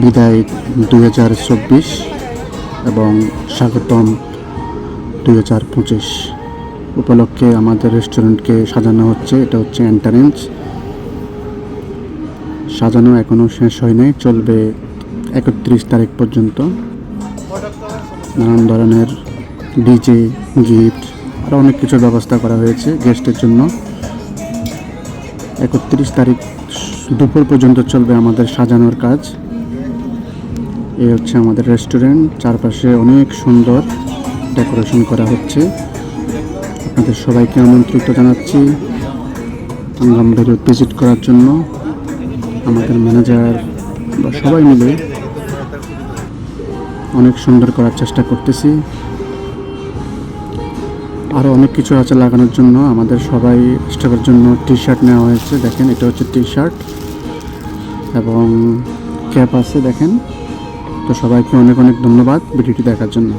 বিদায় 2024 এবং স্বাগতম 2025 উপলক্ষে আমাদের রেস্টুরেন্টকে সাজানো হচ্ছে। এটা হচ্ছে এন্ট্রান্স। সাজানো এখনও শেষ হয় নাই, চলবে 31 তারিখ পর্যন্ত। নানান ধরনের ডিজে, গিফট আরও অনেক কিছুর ব্যবস্থা করা হয়েছে গেস্টের জন্য। 31 তারিখ দুপুর পর্যন্ত চলবে আমাদের সাজানোর কাজ। এই হচ্ছে আমাদের রেস্টুরেন্ট। চারপাশে অনেক সুন্দর ডেকোরেশন করা হচ্ছে। আপনাদের সবাইকে আমন্ত্রিত জানাচ্ছি আঙ্গামবাড়ি ভিজিট করার জন্য। আমাদের ম্যানেজার বা সবাই মিলে অনেক সুন্দর করার চেষ্টা করতেছি। আরও অনেক কিছু আছে লাগানোর জন্য। আমাদের সবাই স্টাফের জন্য টি শার্ট নেওয়া হয়েছে। দেখেন, এটা হচ্ছে টি শার্ট এবং ক্যাপ আছে দেখেন। তো সবাইকে অনেক অনেক ধন্যবাদ ভিডিওটি দেখার জন্য।